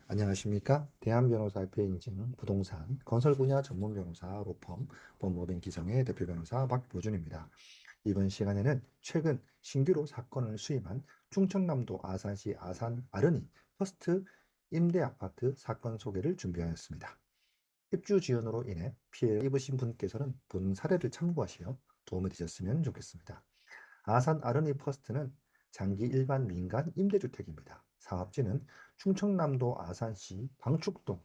안녕하십니까? 대한변호사 배인증 부동산 건설 분야 전문 변호사 로펌 법무법인 기성의 대표 변호사 박보준입니다. 이번 시간에는 최근 신규로 사건을 수임한 충청남도 아산시 아산 아르니 퍼스트 임대 아파트 사건 소개를 준비하였습니다. 입주 지연으로 인해 피해를 입으신 분께서는 본 사례를 참고하시어 도움이 되셨으면 좋겠습니다. 아산 아르니 퍼스트는 장기 일반 민간 임대주택입니다. 사업지는 충청남도 아산시 방축동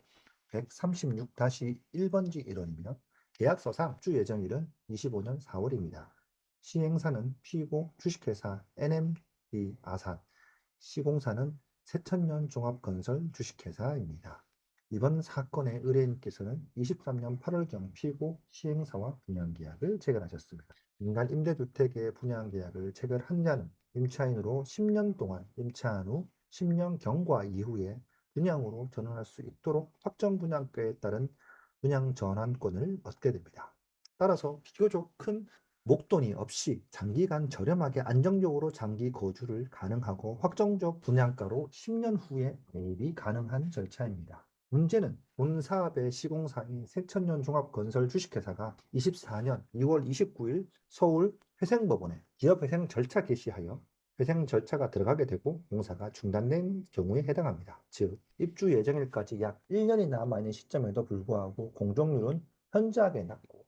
136-1번지 일원이며 계약서상 주 예정일은 25년 4월입니다. 시행사는 피고 주식회사 NMB 아산, 시공사는 새천년 종합건설 주식회사입니다. 이번 사건의 의뢰인께서는 23년 8월경 피고 시행사와 분양계약을 체결하셨습니다. 민간 임대주택의 분양계약을 체결한 자는 임차인으로 10년 동안 임차한 후 10년 경과 이후에 분양으로 전환할 수 있도록 확정 분양가에 따른 분양 전환권을 얻게 됩니다. 따라서 비교적 큰 목돈이 없이 장기간 저렴하게 안정적으로 장기 거주를 가능하고 확정적 분양가로 10년 후에 매입이 가능한 절차입니다. 문제는 본 사업의 시공사인 새천년 종합건설 주식회사가 24년 2월 29일 서울 회생법원에 기업회생 절차 개시하여 회생 절차가 들어가게 되고 공사가 중단된 경우에 해당합니다. 즉, 입주 예정일까지 약 1년이 남아있는 시점에도 불구하고 공정률은 현저하게 낮고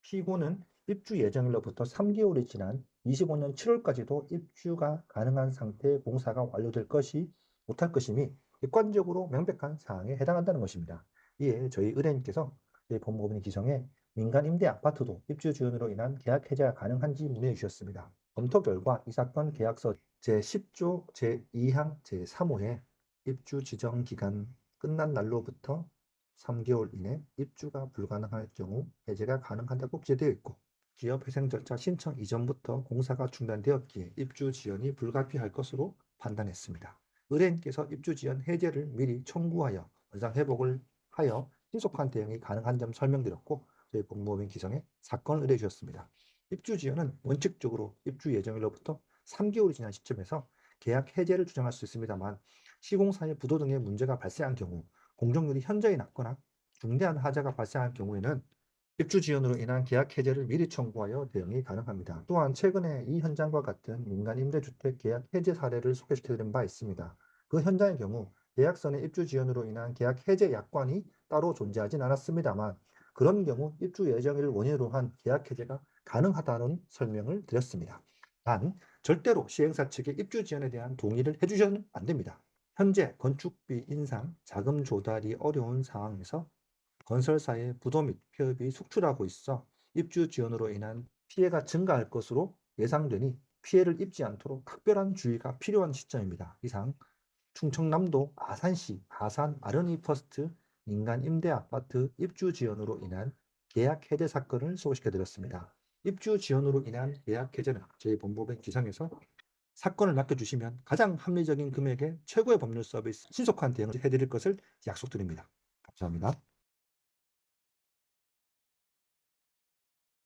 피고는 입주 예정일로부터 3개월이 지난 25년 7월까지도 입주가 가능한 상태의 공사가 완료될 것이 못할 것임이 객관적으로 명백한 사항에 해당한다는 것입니다. 이에 저희 의뢰인께서 저희 법무법인 기성에 민간 임대 아파트도 입주 지연으로 인한 계약 해제가 가능한지 문의해 주셨습니다. 검토 결과 이 사건 계약서 제10조 제2항 제3호에 입주 지정 기간 끝난 날로부터 3개월 이내 입주가 불가능할 경우 해제가 가능하다고 기재되어 있고 기업회생 절차 신청 이전부터 공사가 중단되었기에 입주 지연이 불가피할 것으로 판단했습니다. 의뢰인께서 입주 지연 해제를 미리 청구하여 원상 회복을 하여 신속한 대응이 가능한 점 설명드렸고 저희 법무법인 기성에 사건을 의뢰해 주셨습니다. 입주 지연은 원칙적으로 입주 예정일로부터 3개월이 지난 시점에서 계약 해제를 주장할 수 있습니다만 시공사의 부도 등의 문제가 발생한 경우 공정률이 현저히 낮거나 중대한 하자가 발생할 경우에는 입주 지연으로 인한 계약 해제를 미리 청구하여 대응이 가능합니다. 또한 최근에 이 현장과 같은 민간 임대주택 계약 해제 사례를 소개시켜드린 바 있습니다. 그 현장의 경우 계약선의 입주 지연으로 인한 계약 해제 약관이 따로 존재하진 않았습니다만 그런 경우 입주 예정일을 원인으로 한 계약 해제가 가능하다는 설명을 드렸습니다. 단 절대로 시행사 측의 입주 지연에 대한 동의를 해주셔는 안 됩니다. 현재 건축비 인상, 자금 조달이 어려운 상황에서 건설사의 부도 및 폐업이 속출하고 있어 입주 지연으로 인한 피해가 증가할 것으로 예상되니 피해를 입지 않도록 각별한 주의가 필요한 시점입니다. 이상 충청남도 아산시 아산 아르니 퍼스트 민간 임대 아파트 입주 지연으로 인한 계약 해제 사건을 소개시켜드렸습니다. 입주 지연으로 인한 계약 해제는 저희 법무법인 기상에서 사건을 맡겨주시면 가장 합리적인 금액의 최고의 법률 서비스 신속한 대응을 해드릴 것을 약속드립니다. 감사합니다.